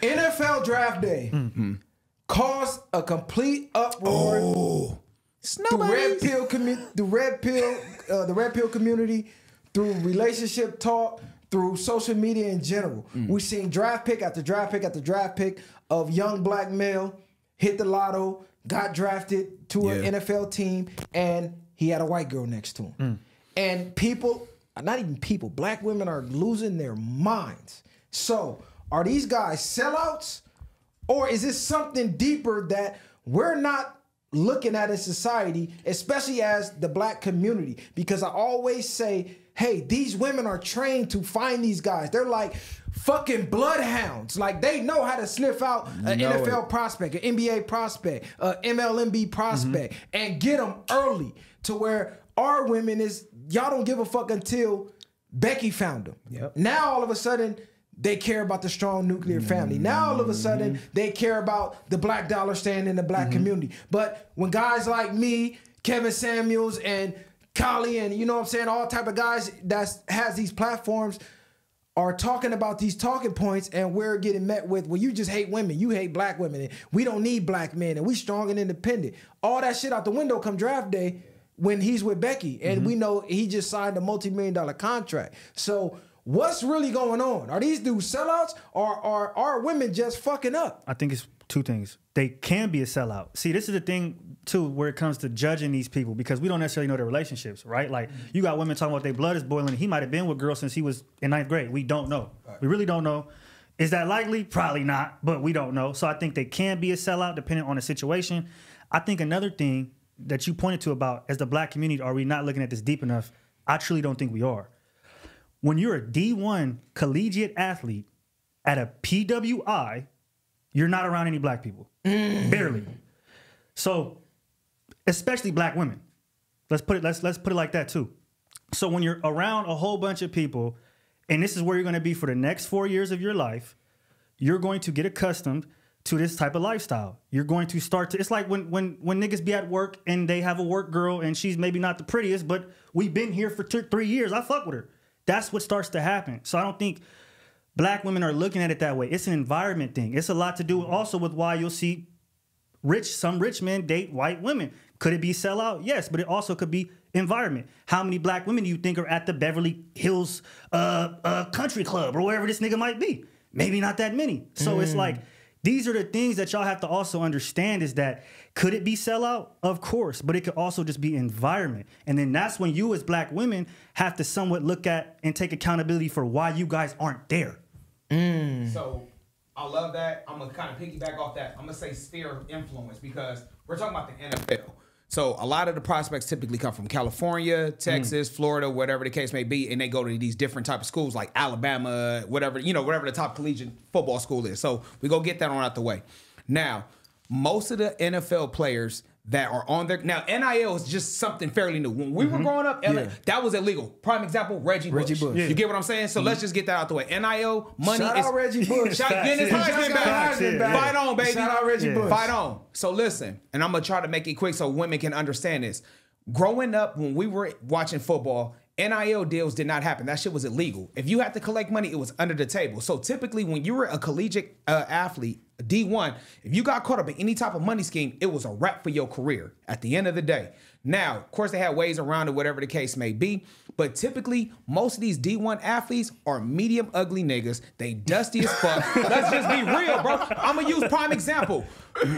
NFL draft day caused a complete uproar. The red pill community, through relationship talk, through social media in general. We've seen draft pick after draft pick after draft pick of young black male hit the lotto, got drafted to an NFL team, and he had a white girl next to him. And people, not even people, black women are losing their minds. So are these guys sellouts, or is this something deeper that we're not looking at in society, especially as the black community? Because I always say, hey, these women are trained to find these guys. They're like fucking bloodhounds. Like, they know how to sniff out an NFL prospect, an NBA prospect, an MLMB prospect, and get them early, to where our women is, y'all don't give a fuck until Becky found them. Now all of a sudden, they care about the strong nuclear family. Now all of a sudden, they care about the black dollar staying in the black community. But when guys like me, Kevin Samuels, and Kali, and you know what I'm saying, all type of guys that has these platforms are talking about these talking points, and we're getting met with, well, you just hate women, you hate black women, and we don't need black men, and we strong and independent. All that shit out the window come draft day when he's with Becky, and we know he just signed a multi-million-dollar contract. So what's really going on? Are these dudes sellouts, or are women just fucking up? I think it's two things. They can be a sellout. See, this is the thing, too, where it comes to judging these people, because we don't necessarily know their relationships, right? Like, you got women talking about their blood is boiling. He might have been with girls since he was in 9th grade. We don't know. We really don't know. Is that likely? Probably not, but we don't know. So I think they can be a sellout depending on the situation. I think another thing that you pointed to about, as the black community, are we not looking at this deep enough? I truly don't think we are. When you're a D1 collegiate athlete at a PWI, you're not around any black people. Barely. So, especially black women. Let's put it like that too. So when you're around a whole bunch of people, and this is where you're going to be for the next 4 years of your life, you're going to get accustomed to this type of lifestyle. You're going to start to, it's like when niggas be at work and they have a work girl and she's maybe not the prettiest, but we've been here for 3 years. I fuck with her. That's what starts to happen. So I don't think black women are looking at it that way. It's an environment thing. It's a lot to do also with why you'll see some rich men date white women. Could it be sellout? Yes, but it also could be environment. How many black women do you think are at the Beverly Hills country club or wherever this nigga might be? Maybe not that many. So it's like, these are the things that y'all have to also understand, is that, could it be sellout? Of course, but it could also just be environment. And then that's when you as black women have to somewhat look at and take accountability for why you guys aren't there. So I love that. I'm going to kind of piggyback off that. I'm going to say sphere of influence, because we're talking about the NFL. So a lot of the prospects typically come from California, Texas, Florida, whatever the case may be, and they go to these different type of schools like Alabama, whatever, you know, whatever the top collegiate football school is. So we go get that on out the way. Now, most of the NFL players that are on there now, NIL is just something fairly new. When we were growing up, that was illegal. Prime example, Reggie Bush. You get what I'm saying? So let's just get that out the way. NIL money. Shout out Reggie Bush. Getting his Heisman back. Fight on, baby. Shout out Reggie Bush. Fight on. So listen, and I'm gonna try to make it quick so women can understand this. Growing up, when we were watching football, NIL deals did not happen. That shit was illegal. If you had to collect money, it was under the table. So typically, when you were a collegiate athlete, D1, if you got caught up in any type of money scheme, it was a wrap for your career at the end of the day. Now, of course, they had ways around it, whatever the case may be. But typically, most of these D1 athletes are medium ugly niggas. They dusty as fuck. Let's just be real, bro. I'm going to use prime example.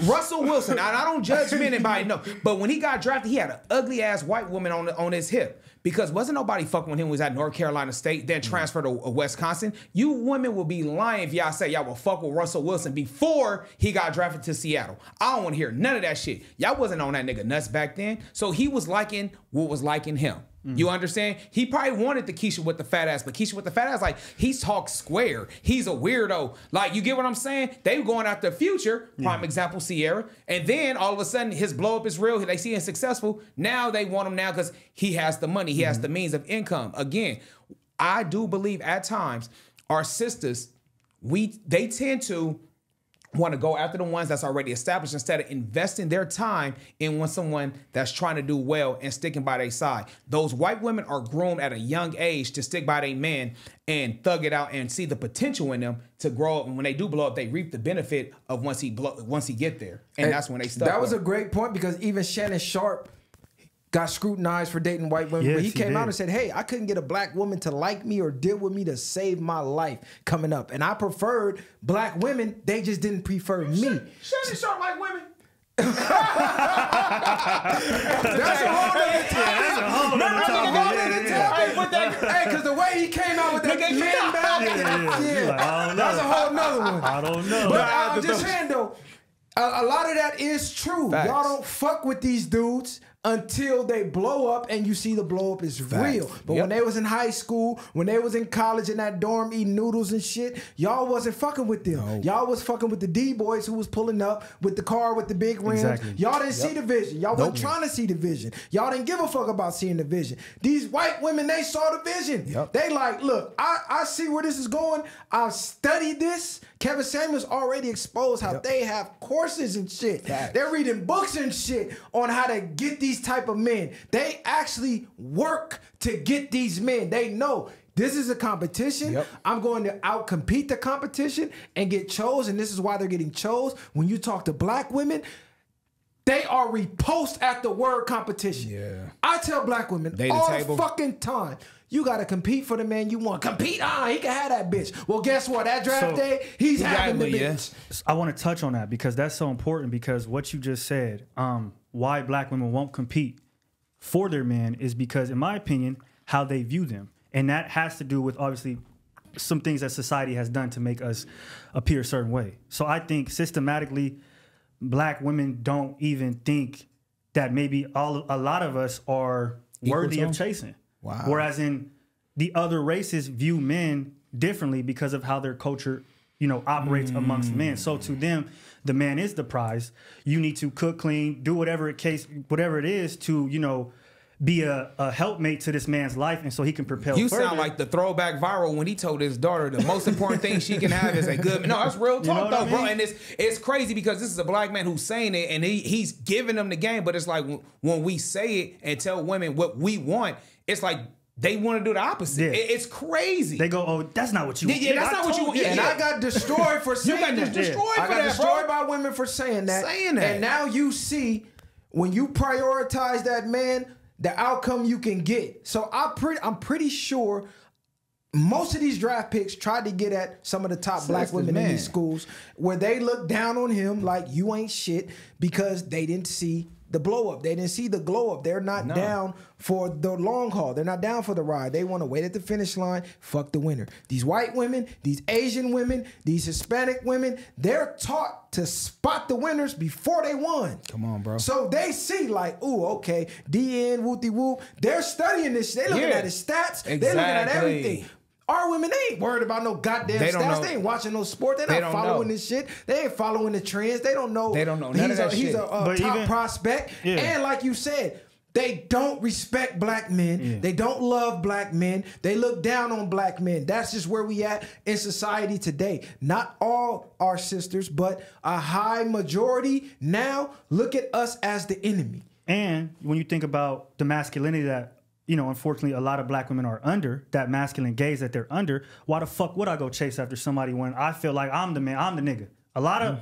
Russell Wilson. I don't judge men, anybody know. But when he got drafted, he had an ugly ass white woman on his hip. Because wasn't nobody fucking with him when he was at North Carolina State, then transferred to Wisconsin. You women will be lying if y'all say y'all will fuck with Russell Wilson before he got drafted to Seattle. I don't want to hear none of that shit. Y'all wasn't on that nigga nuts back then. So he was liking what was liking him. You understand? He probably wanted the Keisha with the fat ass, but Keisha with the fat ass, like, he talks square. He's a weirdo. Like, you get what I'm saying? They going after the future. Prime example, Sierra. And then all of a sudden, his blow up is real. They see him successful. Now they want him now because he has the money. He has the means of income. Again, I do believe at times our sisters, they tend to want to go after the ones that's already established instead of investing their time in someone that's trying to do well and sticking by their side. Those white women are groomed at a young age to stick by their man and thug it out and see the potential in them to grow up. And when they do blow up, they reap the benefit of once he get there. And that's when they stuck. That was a great point, because even Shannon Sharp got scrutinized for dating white women. Yes, but he came did. out and said, hey, I couldn't get a black woman to like me or deal with me to save my life coming up. And I preferred black women. They just didn't prefer me. Shannon Sharp like women. That's a whole nother topic. Hey, because the way he came out with that man back, that's a whole nother one. I don't know. But I'm just saying, though, a lot of that is true. Facts. Y'all don't fuck with these dudes until they blow up and you see the blow up is real. But when they was in high school, when they was in college in that dorm eating noodles and shit, y'all wasn't fucking with them. No. Y'all was fucking with the D-boys who was pulling up with the car with the big rims. Exactly. Y'all didn't see the vision. Y'all wasn't trying to see the vision. Y'all didn't give a fuck about seeing the vision. These white women, they saw the vision. They like, look, I see where this is going. I've studied this. Kevin Samuels already exposed how they have courses and shit. They're reading books and shit on how to get these type of men. They actually work to get these men. They know this is a competition. I'm going to outcompete the competition and get chose. And this is why they're getting chose. When you talk to black women, they are repulsed at the word competition. I tell black women all the fucking time, you got to compete for the man you want. Compete, he can have that bitch. Well, guess what? That draft day, he's having the bitch. I want to touch on that because that's so important, because what you just said, why black women won't compete for their men is because, in my opinion, how they view them. And that has to do with, obviously, some things that society has done to make us appear a certain way. So I think systematically, black women don't even think that maybe a lot of us are worthy of chasing. Wow. Whereas in the other races view men differently because of how their culture, operates amongst men. So to them, the man is the prize. You need to cook, clean, do whatever it is to, be a helpmate to this man's life, and so he can propel You further. sound like the throwback viral when he told his daughter the most important thing she can have is a good man. No, that's real talk though, bro. And it's crazy because this is a black man who's saying it, and he's giving them the game. But it's like when we say it and tell women what we want, it's like they want to do the opposite. It's crazy. They go, oh, that's not what you want. Yeah, that's not what you want. And I got destroyed for saying that. Destroyed I got destroyed by women for saying that. And now you see, when you prioritize that man, the outcome you can get. So I'm pretty sure most of these draft picks tried to get at some of the top black women in these schools, where they look down on him like you ain't shit because they didn't see the blow up. They didn't see the glow up. They're not down for the long haul. They're not down for the ride. They want to wait at the finish line. Fuck the winner. These white women, these Asian women, these Hispanic women, they're taught to spot the winners before they won. Come on, bro. So they see like, ooh, okay, DN, whoopty whoop. They're studying this. They looking at his stats. They looking at everything. Our women, they ain't worried about no goddamn stats. They ain't watching no sport. They not following this shit. They ain't following the trends. They don't know. They don't know none of that shit. He's a top prospect. And like you said, they don't respect black men. They don't love black men. They look down on black men. That's just where we at in society today. Not all our sisters, but a high majority now look at us as the enemy. And when you think about the masculinity that, unfortunately, a lot of black women are under, that masculine gaze that they're under, why the fuck would I go chase after somebody when I feel like I'm the man, I'm the nigga? A lot of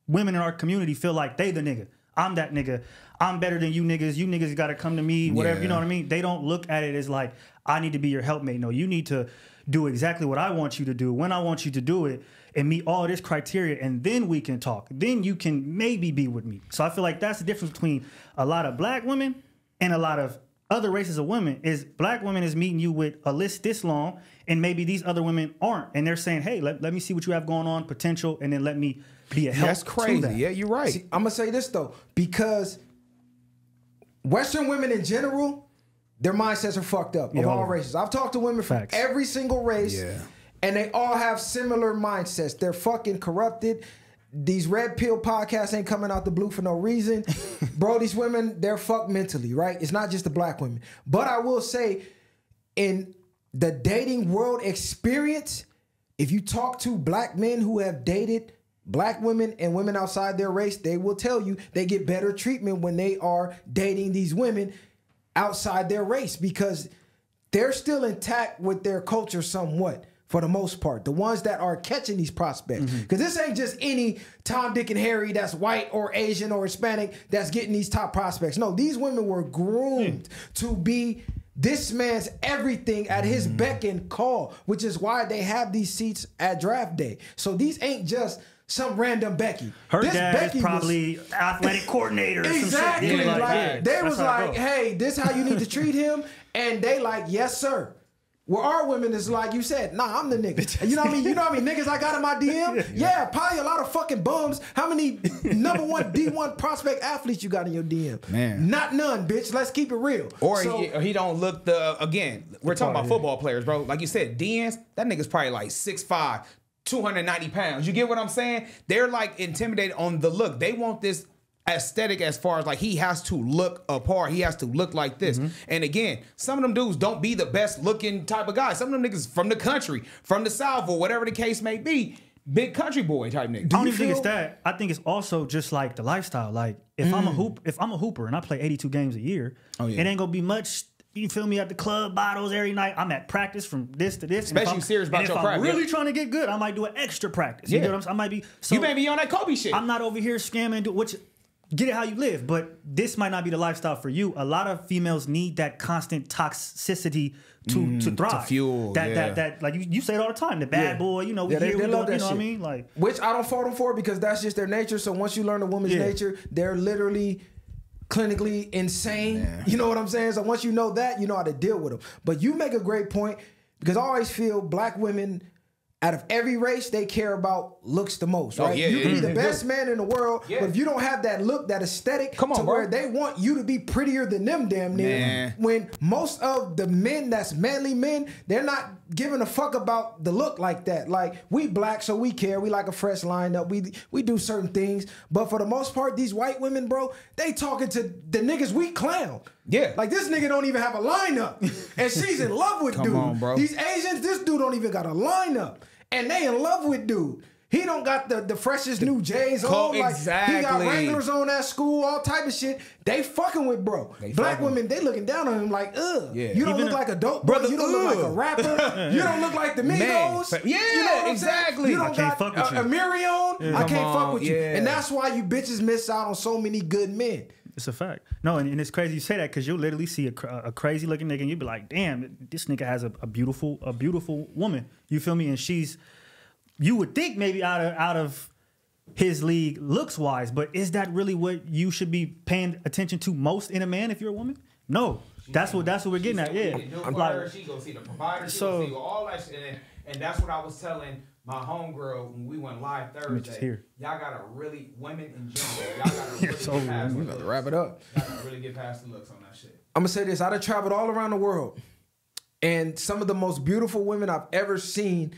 women in our community feel like they the nigga. I'm that nigga. I'm better than you niggas. You niggas got to come to me, whatever, you know what I mean? They don't look at it as like, I need to be your helpmate. No, you need to do exactly what I want you to do, when I want you to do it, and meet all this criteria, and then we can talk. Then you can maybe be with me. So I feel like that's the difference between a lot of black women and a lot of other races of women. Is black women is meeting you with a list this long, and maybe these other women aren't, and they're saying, hey, let me see what you have going on, potential, and then let me be a help. That's crazy. To that. Yeah, you're right. See, I'm gonna say this though, because Western women in general, their mindsets are fucked up of all races. I've talked to women from every single race, and they all have similar mindsets. They're fucking corrupted. These red pill podcasts ain't coming out the blue for no reason. Bro, these women, they're fucked mentally, right? It's not just the black women. But I will say, in the dating world experience, if you talk to black men who have dated black women and women outside their race, they will tell you they get better treatment when they are dating these women outside their race because they're still intact with their culture somewhat. For the most part, the ones that are catching these prospects. Because this ain't just any Tom, Dick, and Harry that's white or Asian or Hispanic that's getting these top prospects. No, these women were groomed to be this man's everything at his beck and call, which is why they have these seats at draft day. So these ain't just some random Becky. Her this dad Becky is probably athletic coordinator. Or exactly. Some shit. Yeah, Like, they was like, go. hey, this how you need to treat him. And they like, yes, sir. Well, our women is like you said, nah, I'm the nigga. You know what I mean? You know how many niggas I got in my DM? Yeah, probably a lot of fucking bums. How many number one D1 prospect athletes you got in your DM? Man. Not none, bitch. Let's keep it real. Or he don't look again, we're talking about football players, bro. Like you said, DNs, that nigga's probably like 6'5", 290 pounds. You get what I'm saying? They're like intimidated on the look. They want this aesthetic as far as like he has to look apart. He has to look like this. And again, some of them dudes don't be the best looking type of guy. Some of them niggas from the country, from the South, or whatever the case may be. Big country boy type nigga. I don't even think it's that. I think it's also just like the lifestyle. Like if I'm a hooper and I play 82 games a year, it ain't gonna be much. You feel me, at the club, bottles every night. I'm at practice from this to this. Especially serious about your craft. If I'm really trying to get good, I might do an extra practice. You know what I'm saying? I might be. So you may be on that Kobe shit. I'm not over here scamming, which get it how you live, but this might not be the lifestyle for you. A lot of females need that constant toxicity to thrive. To fuel. That like you say it all the time. The bad boy, you know, they love that shit. You know what I mean? Like, which I don't fault them for because that's just their nature. So once you learn a woman's nature, they're literally clinically insane. Yeah. You know what I'm saying? So once you know that, you know how to deal with them. But you make a great point because I always feel black women, out of every race, they care about looks the most, right? You can be the best man in the world, but if you don't have that look, that aesthetic, where they want you to be prettier than them damn near, when most of the men that's manly men, they're not giving a fuck about the look like that. Like, we black, so we care. We like a fresh lineup. We do certain things. But for the most part, these white women, bro, they talking to the niggas we clown. Yeah. Like, this nigga don't even have a lineup. And she's in love with dude. On, bro. These Asians, this dude don't even got a lineup. And they in love with dude. He don't got the freshest new J's on. Like, he got Wranglers on at school, all type of shit. They fucking with bro. Black women, they looking down on him like, ugh. Yeah. You don't look like a dope brother. You don't look like a rapper. You don't look like the Migos. Yeah, you know exactly. You don't got Amiri on. I can't fuck with you. And that's why you bitches miss out on so many good men. It's a fact. No, and it's crazy you say that because you'll literally see a crazy looking nigga and you'll be like, damn, this nigga has a beautiful woman. You feel me? And she's, you would think maybe out of his league looks wise, but is that really what you should be paying attention to most in a man if you're a woman? No. That's what we're getting at. Yeah. I'm like, she go see the provider, she go see all that shit. And that's what I was telling my homegirl when we went live Thursday. Y'all gotta really, women in general, y'all gotta really get past we about to wrap it up. Y'all gotta really get past the looks on that shit. I'm gonna say this, I done traveled all around the world. And some of the most beautiful women I've ever seen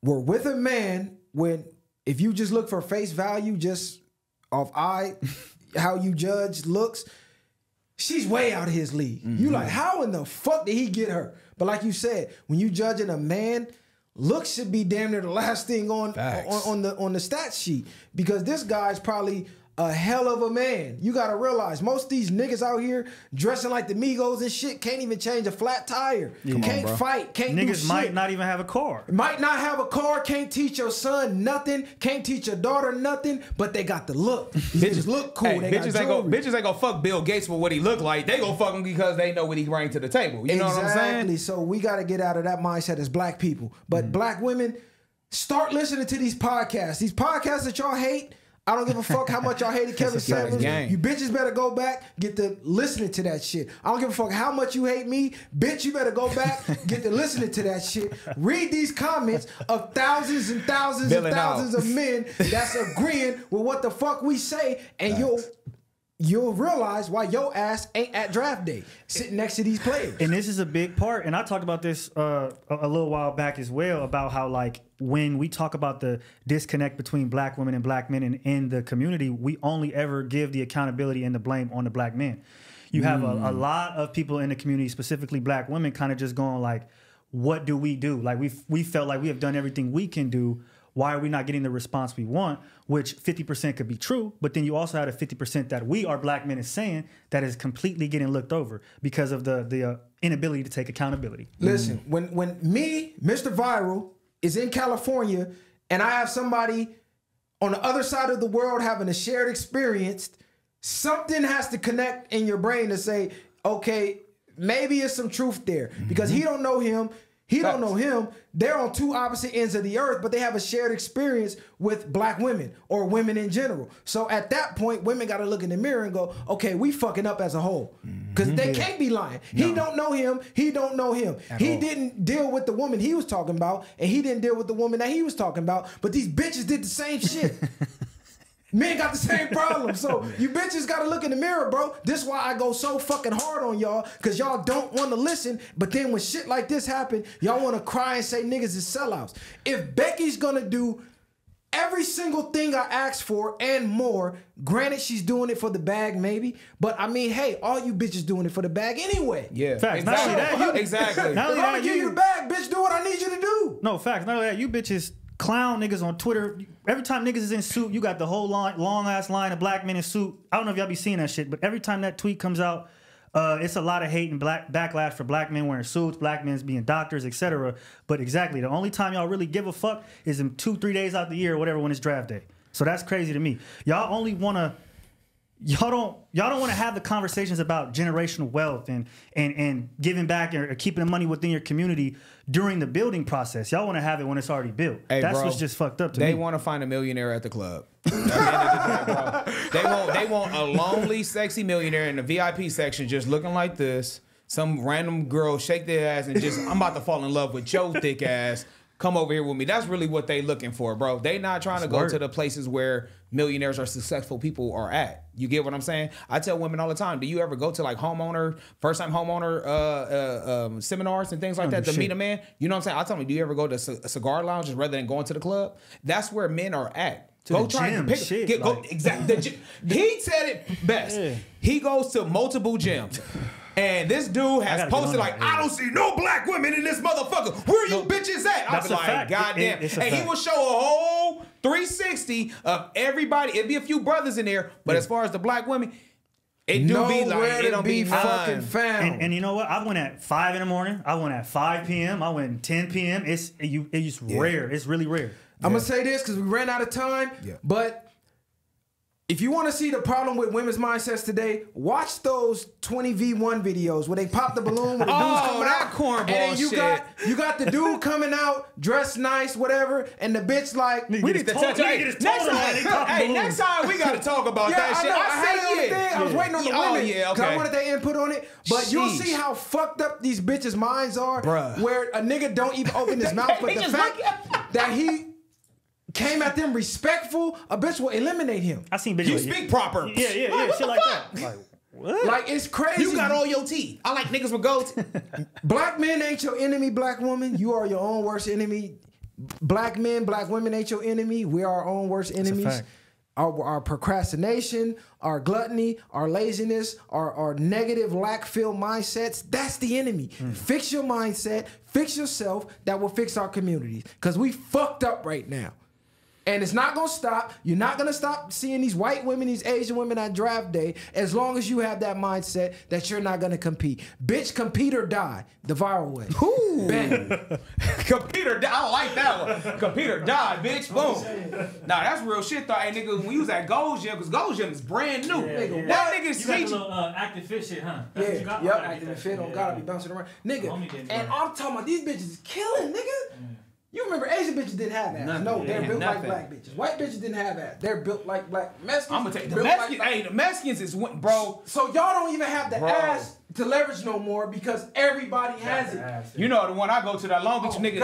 were with a man when, if you just look for face value, just off how you judge looks, she's way out of his league. You like, how in the fuck did he get her? But like you said, when you judging a man, looks should be damn near the last thing on the stat sheet, because this guy's probably a hell of a man. You gotta realize most of these niggas out here dressing like the Migos and shit can't even change a flat tire. Can't fight, can't do shit. Niggas might not even have a car. Might not have a car, can't teach your son nothing, can't teach your daughter nothing, but they got the look. Bitches look cool. They bitches ain't gonna fuck Bill Gates for what he look like. They gonna fuck him because they know what he bring to the table. You know what I'm saying? Exactly. So we gotta get out of that mindset as black people. But black women, start listening to these podcasts. These podcasts that y'all hate, I don't give a fuck how much y'all hated Kevin Samuels. You bitches better go back, get to listening to that shit. I don't give a fuck how much you hate me. Bitch, you better go back, get to listening to that shit. Read these comments of thousands and thousands and thousands of men that's agreeing with what the fuck we say, and you'll realize why your ass ain't at draft day sitting next to these players. And this is a big part. And I talked about this a little while back as well, about how, like, when we talk about the disconnect between black women and black men in the community, we only ever give the accountability and the blame on the black men. You have a lot of people in the community, specifically black women, kind of just going like, what do we do? Like, we felt like we have done everything we can do. why are we not getting the response we want? Which 50% could be true, but then you also had a 50% that we are black men is saying that is completely getting looked over because of the inability to take accountability. Listen, when me, Mr. Viral, is in California and I have somebody on the other side of the world having a shared experience, something has to connect in your brain to say, okay, maybe it's some truth there. Because he don't know him, he don't know him. They're on two opposite ends of the earth, but they have a shared experience with black women or women in general. So at that point, women got to look in the mirror and go, okay, we fucking up as a whole. Because they can't be lying. No. He don't know him. He don't know him. He didn't deal with the woman he was talking about, and he didn't deal with the woman that he was talking about. But these bitches did the same shit. Men got the same problem. So you bitches got to look in the mirror, bro. This is why I go so fucking hard on y'all, because y'all don't want to listen. But then when shit like this happen, y'all want to cry and say niggas is sellouts. If Becky's going to do every single thing I asked for and more, granted she's doing it for the bag maybe, but I mean, hey, all you bitches doing it for the bag anyway. Yeah. Facts. Exactly. Not only that, exactly. Not If only I'm that, going to give you the bag, bitch, do what I need you to do. No, facts. Not only that, you bitches clown niggas on Twitter. Every time niggas is in suit, you got the whole long ass line of black men in suit. I don't know if y'all be seeing that shit, but every time that tweet comes out, it's a lot of hate and backlash for black men wearing suits, black men being doctors, etc. But exactly, the only time y'all really give a fuck is in 2-3 days out the year or whatever when it's draft day. So that's crazy to me. Y'all only want to. Y'all don't want to have the conversations about generational wealth and giving back or keeping the money within your community during the building process. Y'all want to have it when it's already built. Hey, that's bro, what's just fucked up to me. They want to find a millionaire at the club. At the end of the day, bro. They want a lonely, sexy millionaire in the VIP section just looking like this. Some random girl shake their ass and just, I'm about to fall in love with your thick ass. Come over here with me. That's really what they looking for, bro. They not trying to go to the places where millionaires or successful people are at. You get what I'm saying? I tell women all the time, do you ever go to like first-time homeowner seminars and things like that to meet a man? You know what I'm saying? I tell them, do you ever go to cigar lounges rather than going to the club? That's where men are at. Go try and pick shit. Exactly. He said it best. Yeah. He goes to multiple gyms. And this dude has posted like, I don't see no black women in this motherfucker. Where you bitches at? I'll be like, goddamn. And he will show a whole 360 of everybody. It'd be a few brothers in there, but as far as the black women, it do be like, it don't be fucking found. And you know what? I went at 5 in the morning. I went at 5 p.m. I went at 10 p.m. It's rare. It's really rare. I'm going to say this because we ran out of time, but if you want to see the problem with women's mindsets today, watch those 20v1 videos where they pop the balloon with the dudes coming out. Cornball and then you got the dude coming out, dressed nice, whatever, and the bitch like, we need to touch it. Next time we got to talk about that shit. I was waiting on the women because I wanted their input on it. But you'll see how fucked up these bitches' minds are, where a nigga don't even open his mouth, but the fact that he came at them respectful, a bitch will eliminate him. I seen bitches. You speak proper. Yeah, shit like that. Like, what? Like, it's crazy. You got all your teeth. I like niggas with gold. Black men ain't your enemy, black woman. You are your own worst enemy. Black men, black women ain't your enemy. We are our own worst enemies. Our procrastination, our gluttony, our laziness, our negative lack-filled mindsets, that's the enemy. Fix your mindset, fix yourself, that will fix our communities. Because we fucked up right now. And it's not going to stop. You're not going to stop seeing these white women, these Asian women at draft day, as long as you have that mindset that you're not going to compete. Bitch, compete or die. The viral way. Ooh. Bang. Compete or die. I like that one. Compete or die, bitch. Boom. Nah, that's real shit, though. Hey, nigga, when you was at Gold's Gym, because Gold's Gym is brand new. That nigga's you got the little active fit shit, huh? Yep, active fit. Don't gotta be bouncing around. Nigga, and I'm talking about these bitches is killing, nigga. You remember Asian bitches didn't have ass. No, they're built like black bitches. White bitches didn't have ass. They're built like black. Mexicans. I'm gonna take the Mexicans. Hey, the Mexicans is bro. So y'all don't even have the ass to leverage no more because everybody has it. You know the one I go to, that Long Beach nigga.